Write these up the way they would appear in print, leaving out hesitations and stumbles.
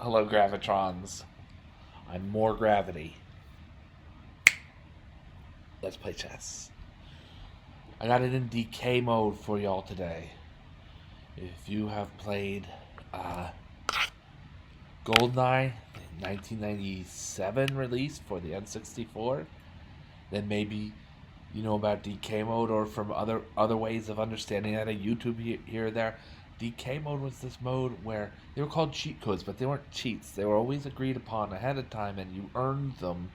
Hello, Gravitrons. I'm more gravity. Let's play chess. I got it in DK mode for y'all today. If you have played uh, GoldenEye 1997 release for the N64, then maybe you know about DK mode or from other ways of understanding that on YouTube here or there. DK mode was this mode where they were called cheat codes, but they weren't cheats. They were always agreed upon ahead of time, and you earned them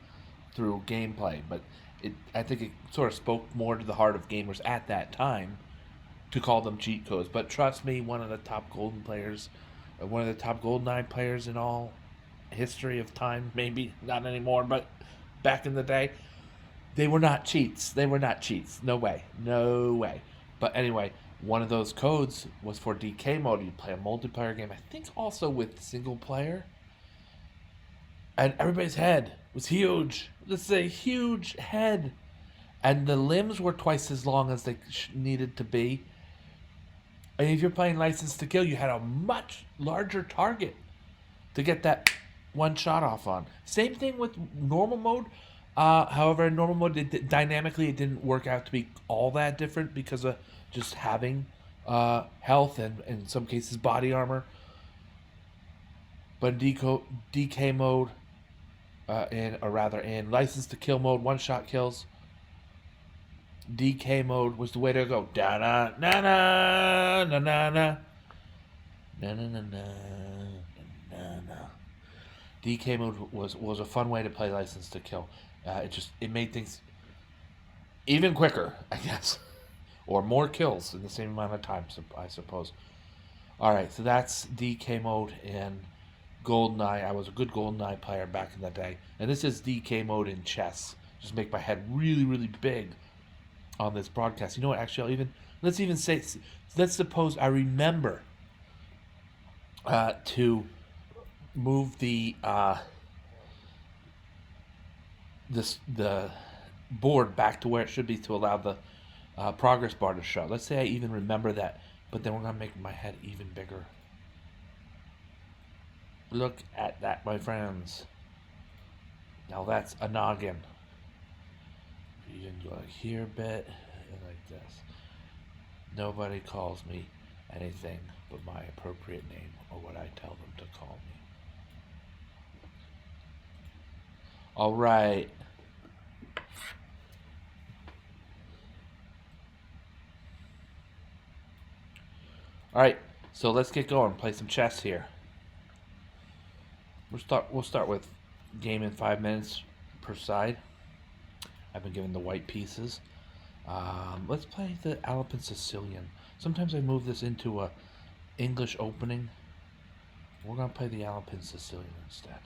through gameplay. But I think it sort of spoke more to the heart of gamers at that time to call them cheat codes. But trust me, one of the top one of the top GoldenEye players in all history of time, maybe not anymore, but back in the day, they were not cheats. They were not cheats. No way. No way. But anyway, one of those codes was for DK mode. You play a multiplayer game, I think also with single player. And everybody's head was huge. This is a huge head. And the limbs were twice as long as they needed to be. And if you're playing License to Kill, you had a much larger target to get that one shot off on. Same thing with normal mode. However, in normal mode, dynamically, it didn't work out to be all that different because of just having health and, in some cases, body armor. But in DK mode, in License to Kill mode, one shot kills. DK mode was the way to go. Da na na na na na na na na na na na. DK mode was a fun way to play License to Kill. It made things even quicker, I guess, or more kills in the same amount of time, I suppose. All right, so that's DK mode in GoldenEye. I was a good GoldenEye player back in the day, and this is DK mode in chess. Just make my head really, really big on this broadcast. You know what? Actually, let's suppose I remember to move the board back to where it should be to allow the progress bar to show. Let's say I even remember that, but then we're gonna make my head even bigger. Look at that, my friends. Now that's a noggin. You can go like here a bit and like this. Nobody calls me anything but my appropriate name or what I tell them to call me. All right. All right. So let's get going. Play some chess here. We'll start with game in 5 minutes per side. I've been given the white pieces. Let's play the Alpine Sicilian. Sometimes I move this into a English opening. We're gonna play the Alpine Sicilian instead.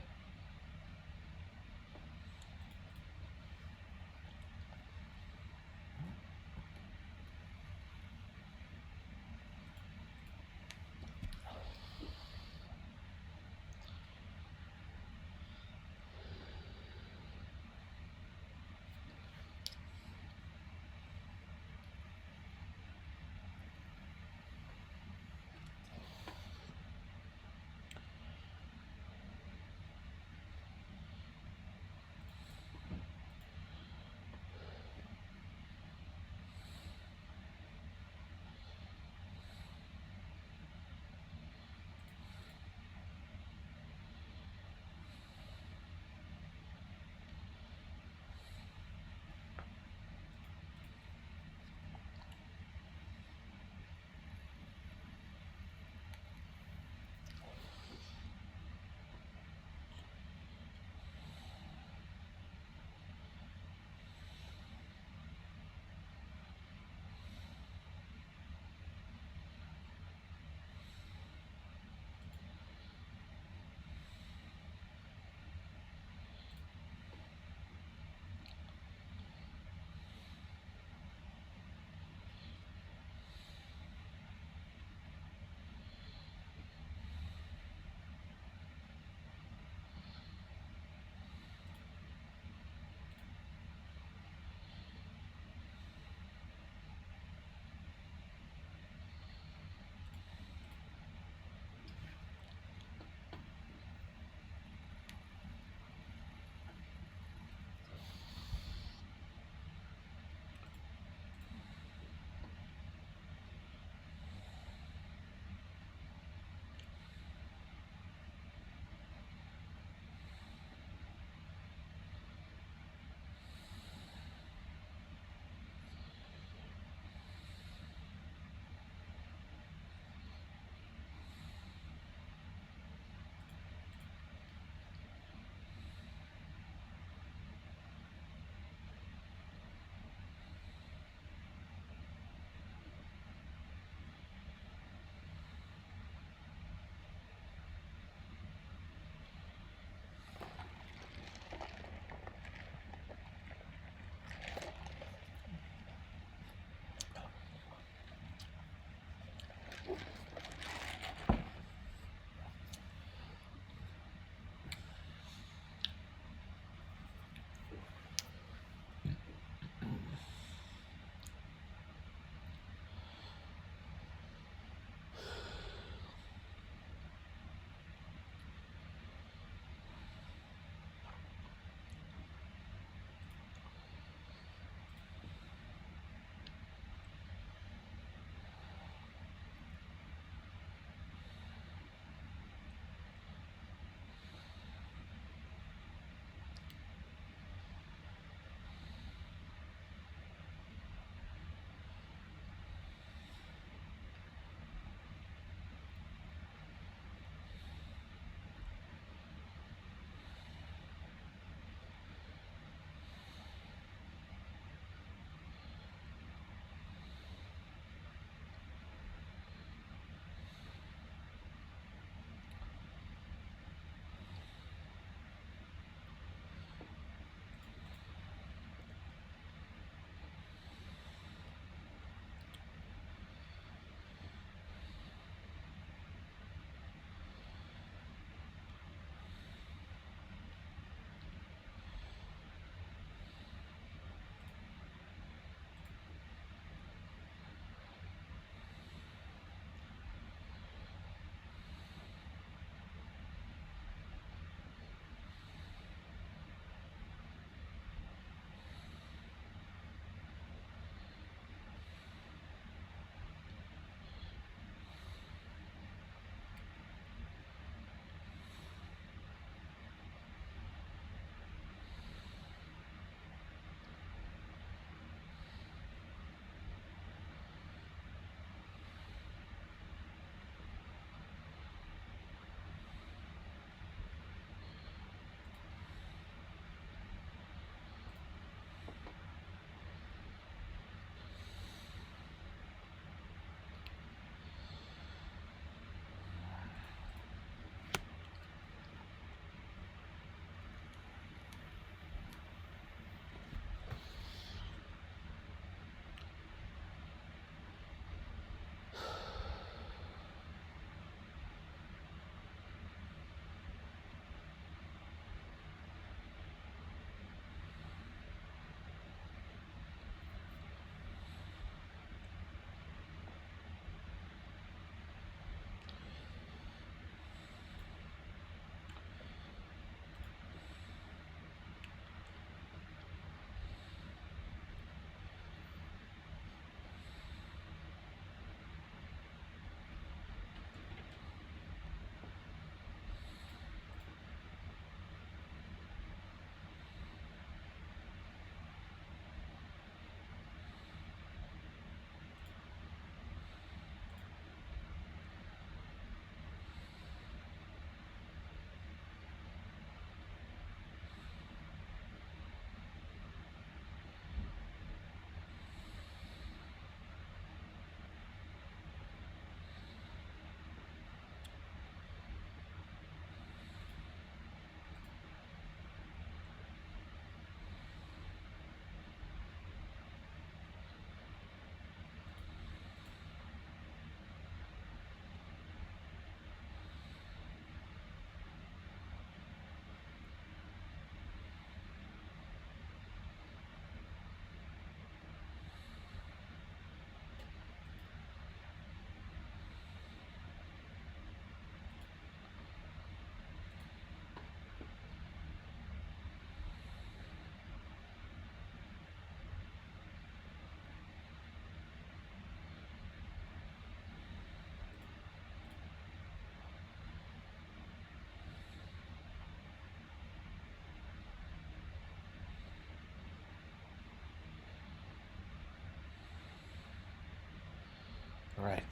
All right.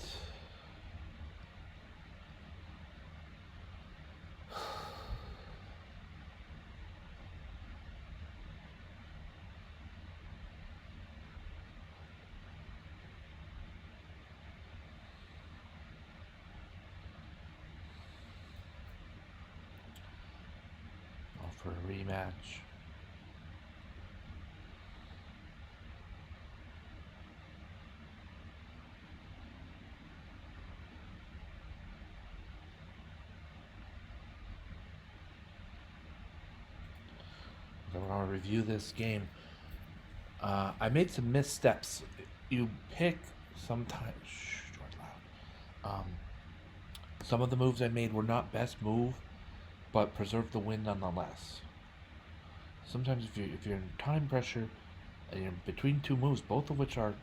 For a rematch. I want to review this game. I made some missteps. You pick sometimes. Shh, George Loud. Some of the moves I made were not best move, but preserve the win nonetheless. Sometimes if you're in time pressure and you're between two moves, both of which are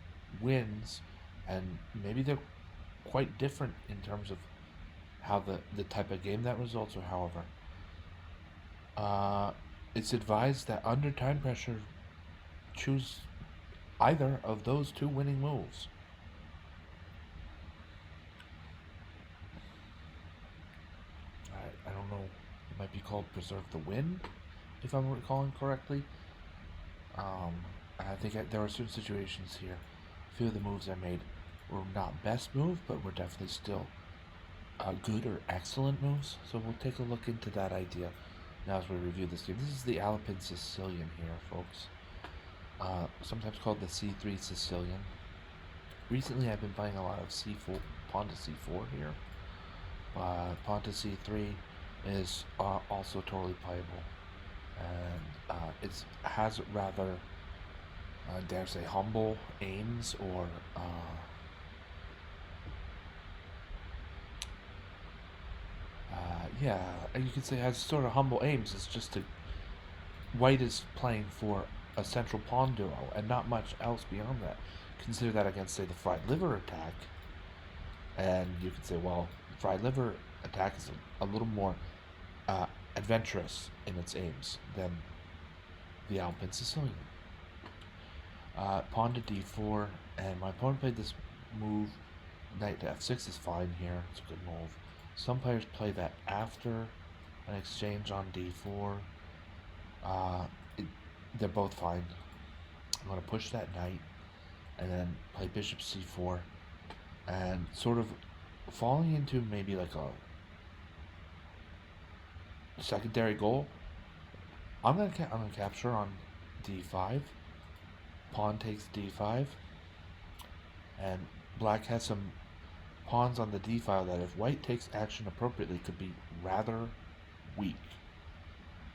wins, and maybe they're quite different in terms of how the type of game that results, or however. It's advised that under time pressure, choose either of those two winning moves. I don't know. It might be called Preserve the Win, if I'm recalling correctly. I think there are certain situations here. A few of the moves I made were not best move, but were definitely still good or excellent moves. So we'll take a look into that idea now as we review this game. This is the Alpine Sicilian here, folks. Sometimes called the C3 Sicilian. Recently, I've been playing a lot of C4, pawn to C4 here. Pawn to C3 is also totally playable, and it has rather, dare say, humble aims, or yeah, you could say has sort of humble aims. It's just white is playing for a central pawn duo and not much else beyond that. Consider that against, say, the fried liver attack, and you could say, well, fried liver attack is a little more uh, adventurous in its aims than the Alpine Sicilian. Pawn to d4, and my opponent played this move. Knight to f6 is fine here. It's a good move. Some players play that after an exchange on d4. They're both fine. I'm going to push that knight and then play bishop c4, and sort of falling into maybe like a secondary goal. I'm gonna capture on d5. Pawn takes d5, and black has some pawns on the d file that, if white takes action appropriately, could be rather weak.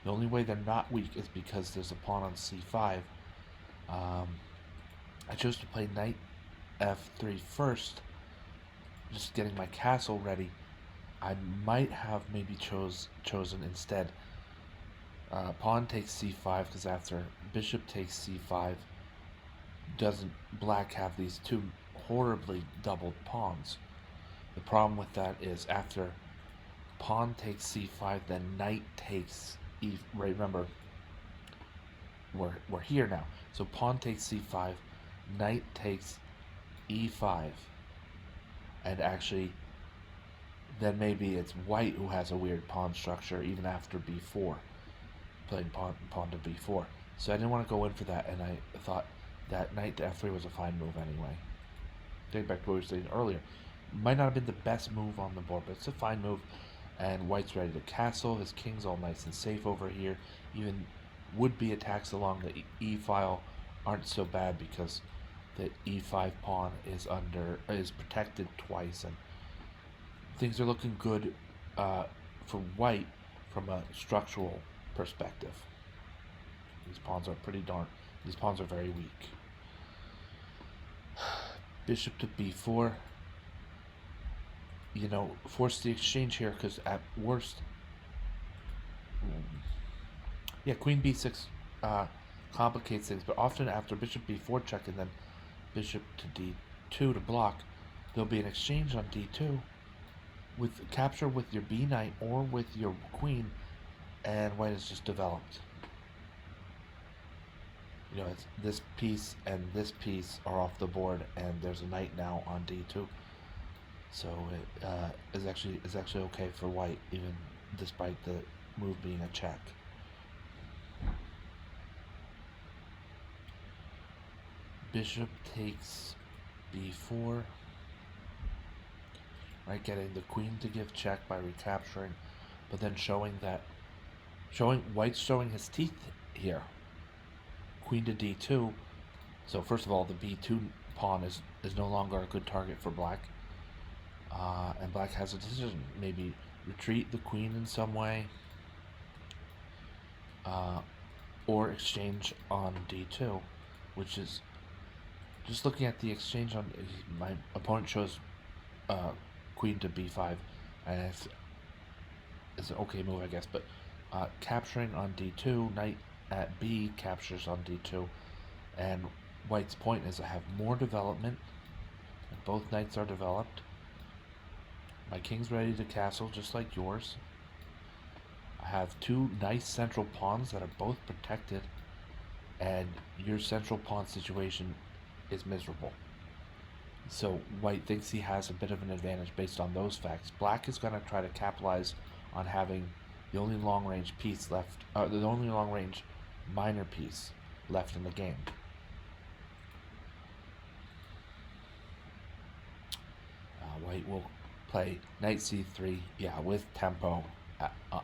The only way they're not weak is because there's a pawn on c5. I chose to play knight f3 first, just getting my castle ready. I might have maybe chosen instead pawn takes c5, because after bishop takes c5, doesn't black have these two horribly doubled pawns? The problem with that is after pawn takes c5, then knight takes e. Right, remember, we're here now. So pawn takes c5, knight takes e5, and actually then maybe it's white who has a weird pawn structure even after b4, playing pawn to b4. So I didn't want to go in for that, and I thought that knight to f3 was a fine move anyway. Getting back to what we were saying earlier, might not have been the best move on the board, but it's a fine move, and white's ready to castle. His king's all nice and safe over here. Even would-be attacks along the e file aren't so bad, because the e5 pawn is protected twice, and things are looking good for white from a structural perspective. These pawns are very weak. Bishop to b4. Force the exchange here, because at worst, yeah, queen b6 complicates things, but often after bishop b4 check and then bishop to d2 to block, there'll be an exchange on d2 with capture with your b knight or with your queen, and white is just developed. It's this piece and this piece are off the board, and there's a knight now on d2. So it is actually okay for white, even despite the move being a check. Bishop takes b4, right? Getting the queen to give check by recapturing, but then showing white's showing his teeth here. Queen to d2. So first of all, the b2 pawn is no longer a good target for black. And black has a decision. Maybe retreat the queen in some way, or exchange on d2, which is just looking at the exchange on my opponent chose queen to b5, and it's an okay move, I guess. But capturing on d2, knight at b captures on d2, and white's point is I have more development, and both knights are developed. My king's ready to castle, just like yours. I have two nice central pawns that are both protected, and your central pawn situation is miserable. So white thinks he has a bit of an advantage based on those facts. Black is going to try to capitalize on having the only long-range piece left, the only long-range minor piece left in the game. White will play knight c3, yeah, with tempo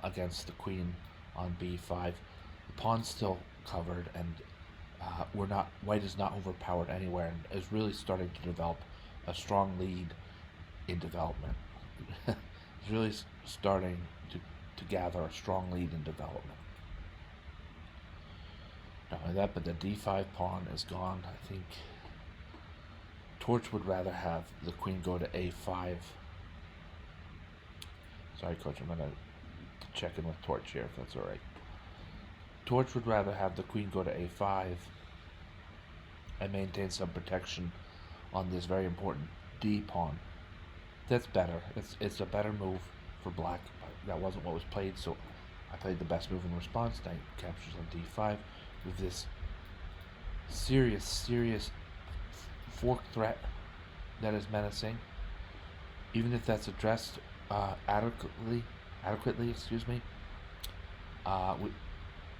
against the queen on b5. The pawn's still covered, and white is not overpowered anywhere, and is really starting to develop a strong lead in development. It's really starting to gather a strong lead in development. Not only that, but the d5 pawn is gone. I think Torch would rather have the queen go to a5. Sorry, Coach, I'm going to check in with Torch here, if that's alright. Torch would rather have the queen go to a5 and maintain some protection on this very important d pawn. That's better. It's a better move for black. That wasn't what was played, so I played the best move in response. Knight captures on d5 with this serious fork threat that is menacing. Even if that's addressed adequately,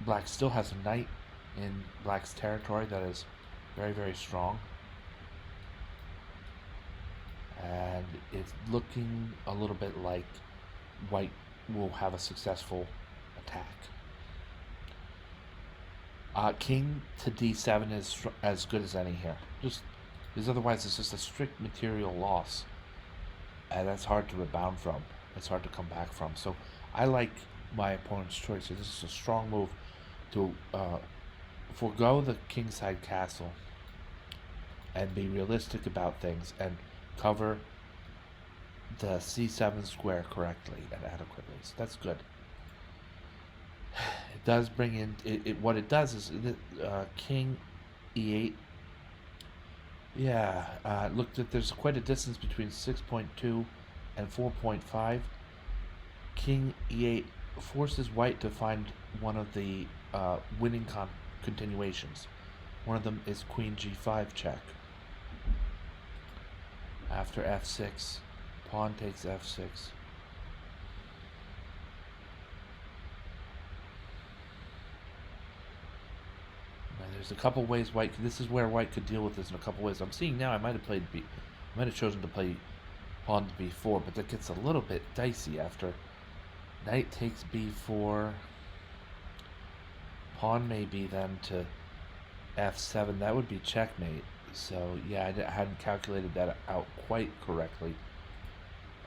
black still has a knight in black's territory that is very strong, and it's looking a little bit like white will have a successful attack. King to d7 is as good as any here, just because otherwise it's just a strict material loss, and that's hard to rebound from. It's hard to come back from. So I like my opponent's choice. So this is a strong move to forego the kingside castle and be realistic about things and cover the c7 square correctly and adequately. So that's good. It does bring in what it does is king e8. Yeah, look, that there's quite a distance between 6.2 and 4.5. King e8 forces white to find one of the winning continuations. One of them is queen g5 check. After f6, pawn takes f6. Now, there's a couple ways white. This is where white could deal with this in a couple ways. I'm seeing now. I might have chosen to play pawn to b4, but that gets a little bit dicey after knight takes b4. Pawn maybe then to f7. That would be checkmate. So yeah, I hadn't calculated that out quite correctly.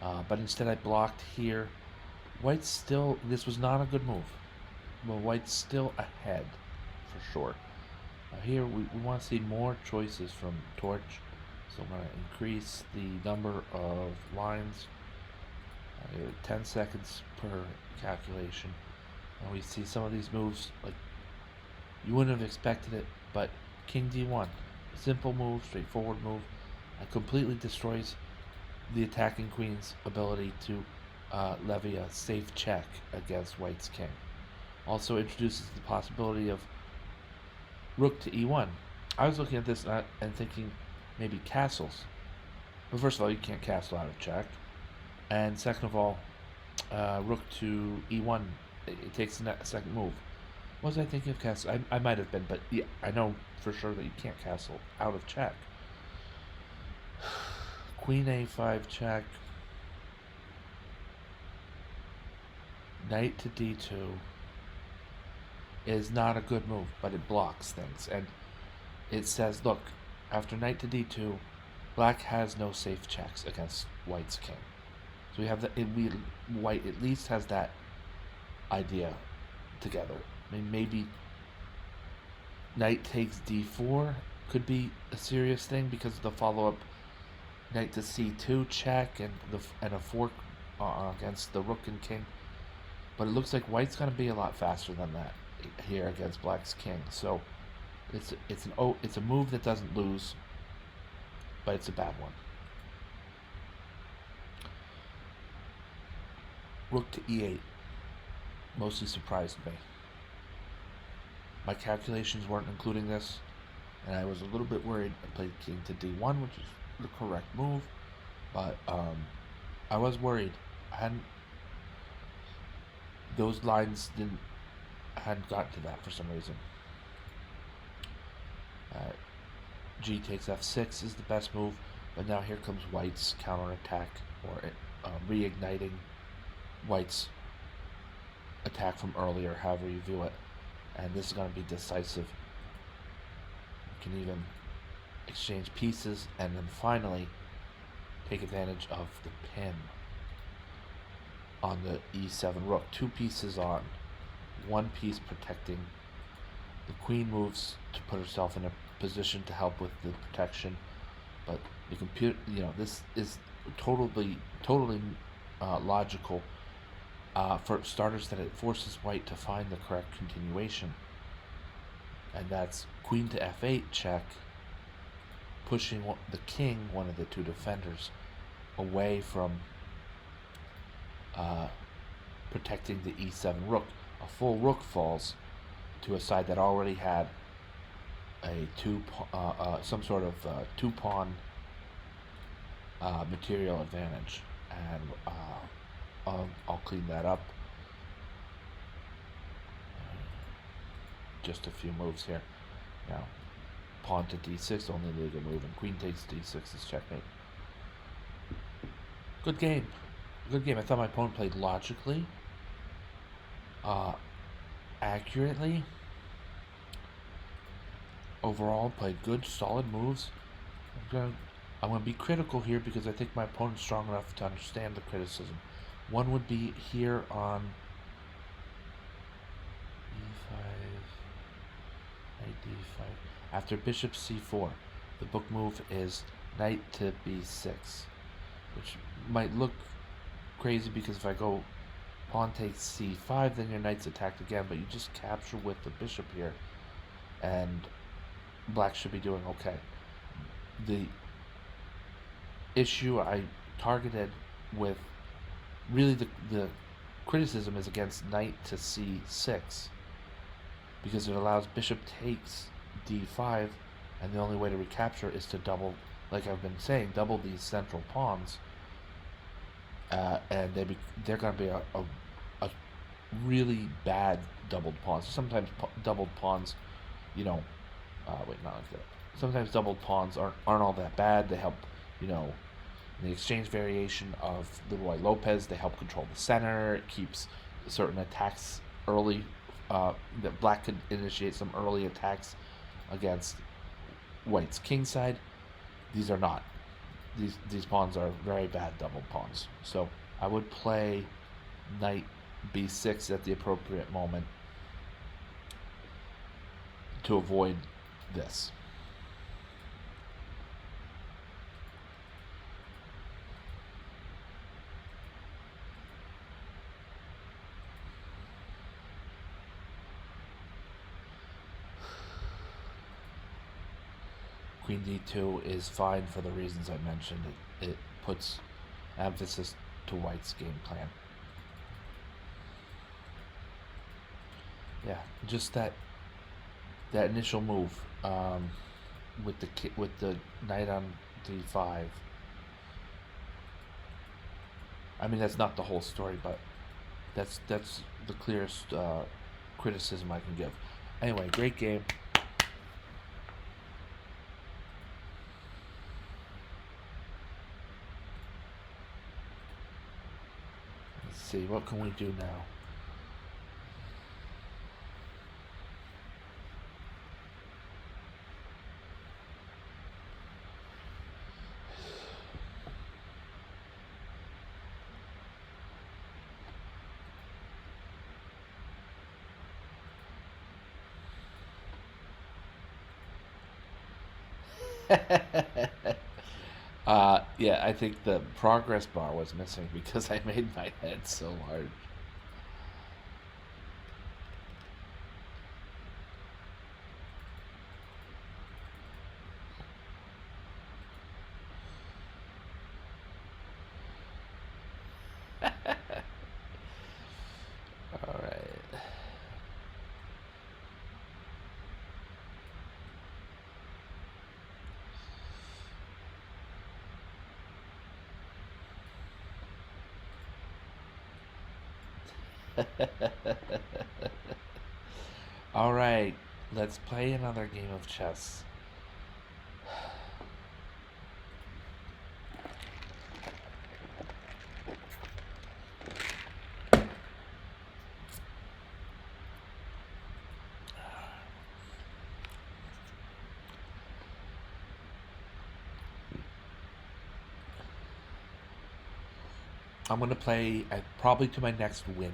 But instead I blocked here. White's still, this was not a good move. Well, white's still ahead, for sure. Here we want to see more choices from Torch. So I'm going to increase the number of lines. 10 seconds per calculation. And we see some of these moves, like, you wouldn't have expected it, but king d1. Simple move, straightforward move. Completely destroys the attacking queen's ability to levy a safe check against white's king. Also introduces the possibility of rook to e1. I was looking at this and thinking maybe castles. But first of all, you can't castle out of check. And second of all, rook to e1, it takes a second move. Was I thinking of castle? I might have been, but yeah, I know for sure that you can't castle out of check. Queen a5 check. Knight to d2 is not a good move, but it blocks things. And it says, look, after knight to d2, black has no safe checks against white's king. So we have that. White at least has that idea together. I mean, maybe knight takes d4 could be a serious thing because of the follow-up knight to c2 check and a fork against the rook and king. But it looks like white's going to be a lot faster than that here against black's king. So it's a move that doesn't lose, but it's a bad one. Rook to e8 mostly surprised me. My calculations weren't including this, and I was a little bit worried. I played king to d1, which is the correct move, but I was worried. Those lines hadn't gotten to that for some reason. G takes f6 is the best move, but now here comes white's counterattack, or reigniting white's attack from earlier, however you view it. And this is going to be decisive. You can even exchange pieces and then finally take advantage of the pin on the e7 rook. Two pieces on, one piece protecting. The queen moves to put herself in a position to help with the protection, but the computer, this is totally logical. For starters, that it forces white to find the correct continuation, and that's queen to f8 check, pushing the king, one of the two defenders, away from protecting the e7 rook. A full rook falls to a side that already had a some sort of two pawn material advantage, and I'll clean that up. Just a few moves here. Now, pawn to d6, only legal move, and queen takes d6 is checkmate. Good game. Good game. I thought my opponent played logically, accurately. Overall, played good, solid moves. I'm going to be critical here because I think my opponent's strong enough to understand the criticism. One would be here on e5, knight d5. After bishop c4, the book move is knight to b6, which might look crazy because if I go pawn takes c5, then your knight's attacked again, but you just capture with the bishop here, and black should be doing okay. The issue I targeted with really the criticism is against knight to c6, because it allows bishop takes d5, and the only way to recapture is to double, like I've been saying, double these central pawns, and they're going to be a really bad doubled pawns. Sometimes doubled pawns, not like that. Sometimes doubled pawns aren't all that bad. They help, in the exchange variation of Leroy Lopez, they help control the center. It keeps certain attacks early. That black could initiate some early attacks against white's king side. These are not. These pawns are very bad double pawns. So I would play knight b6 at the appropriate moment to avoid this. Queen d2 is fine for the reasons I mentioned. It puts emphasis to white's game plan. Yeah, just that initial move with the knight on d5 I mean, that's not the whole story, but that's the clearest criticism I can give. Anyway, great game. Let's see, what can we do now? Yeah, I think the progress bar was missing because I made my head so large. All right. All right. Let's play another game of chess. I'm gonna play probably to my next win.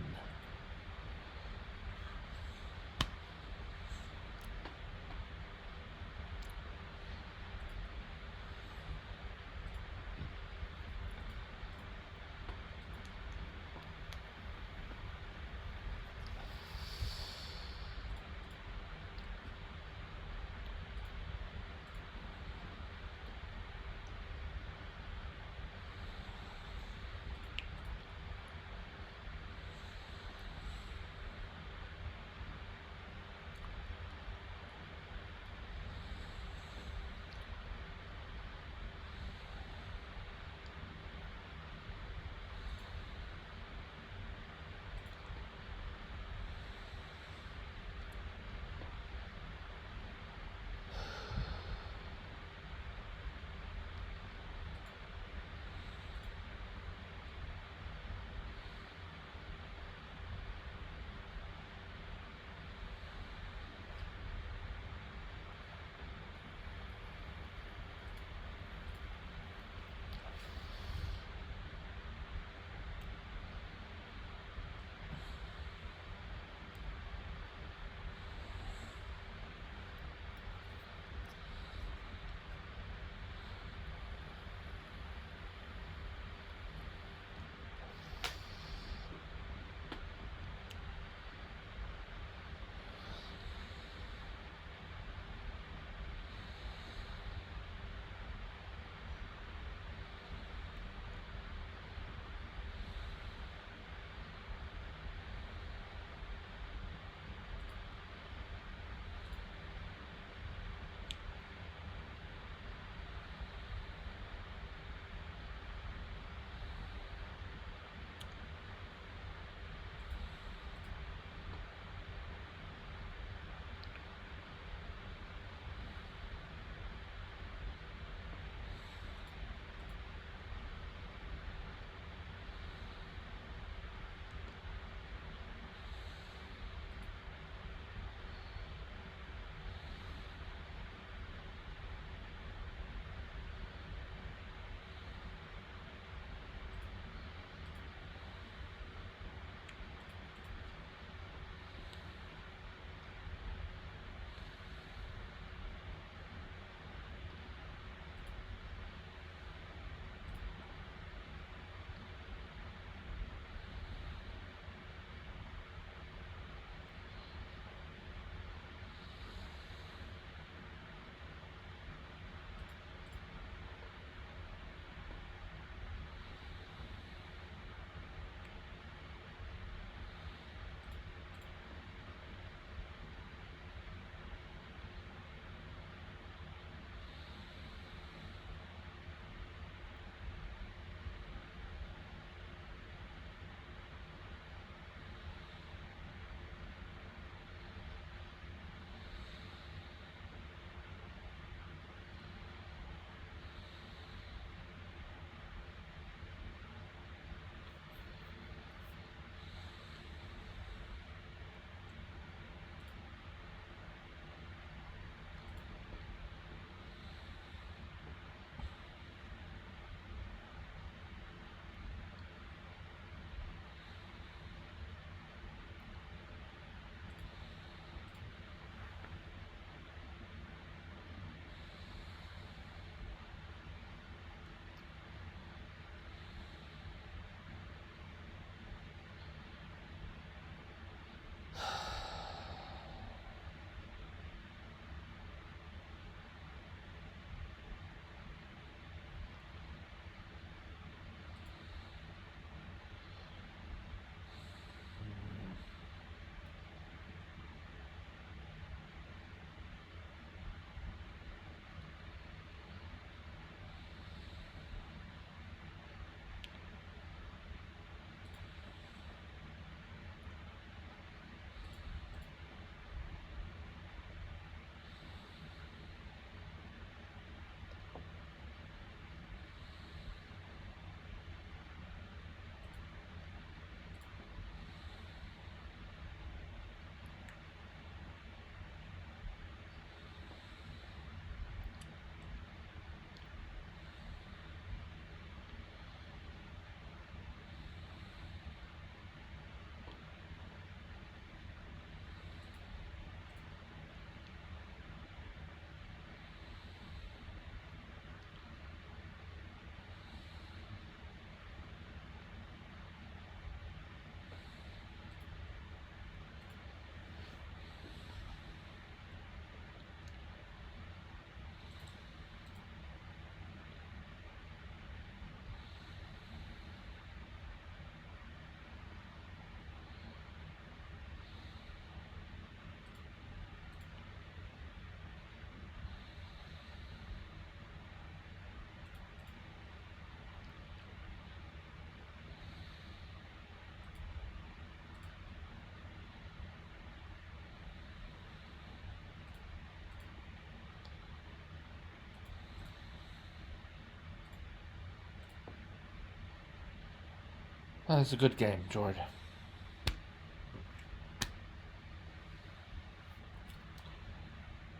It's a good game, George.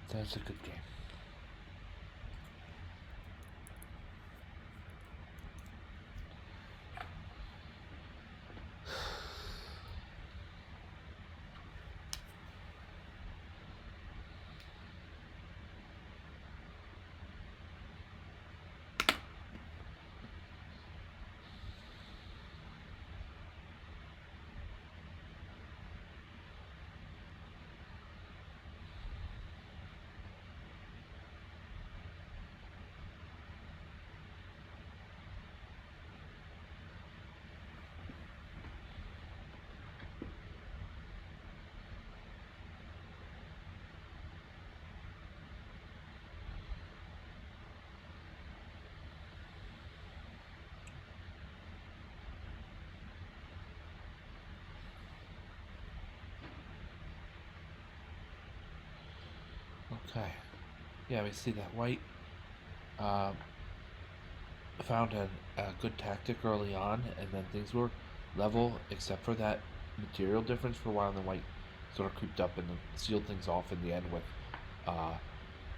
That's a good game. Okay. Yeah, we see that white um, found a good tactic early on, and then things were level except for that material difference for a while, and then white sort of creeped up and sealed things off in the end with uh,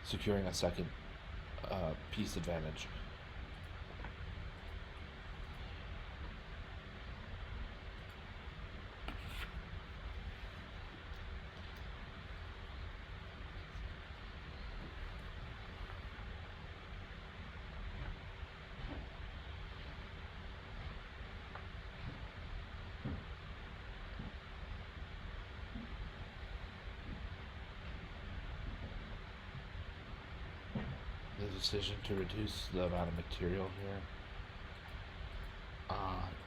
securing a second piece advantage. The decision to reduce the amount of material here.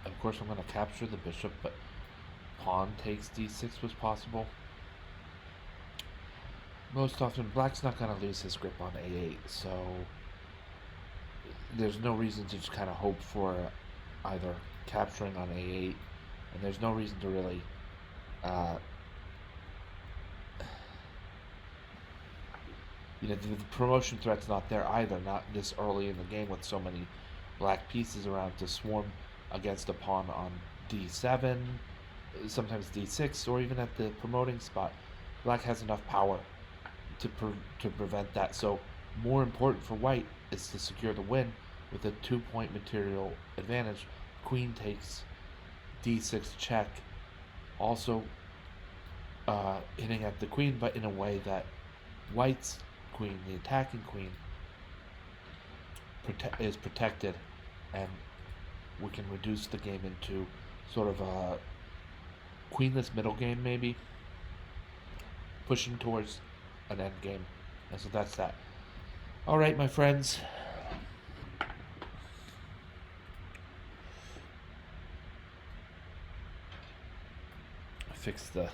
Of course, I'm going to capture the bishop, but pawn takes d6 was possible. Most often, black's not going to lose his grip on a8, so there's no reason to just kind of hope for either capturing on a8, and there's no reason to really uh, the promotion threat's not there either, not this early in the game with so many black pieces around to swarm against a pawn on d7, sometimes d6, or even at the promoting spot. Black has enough power to prevent that. So more important for white is to secure the win with a 2-point material advantage. Queen takes d6 check, also hitting at the queen, but in a way that white's queen, the attacking queen, is protected, and we can reduce the game into sort of a queenless middle game, maybe pushing towards an end game. And so that's that. All right, my friends. Fix the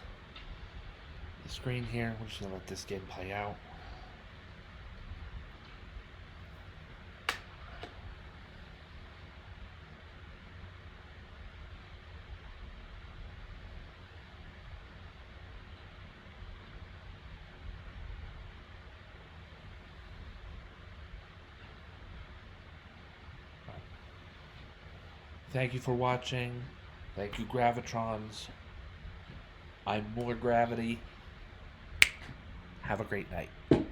screen here. We're just gonna let this game play out. Thank you for watching. Thank you, Gravitrons. I'm more gravity. Have a great night.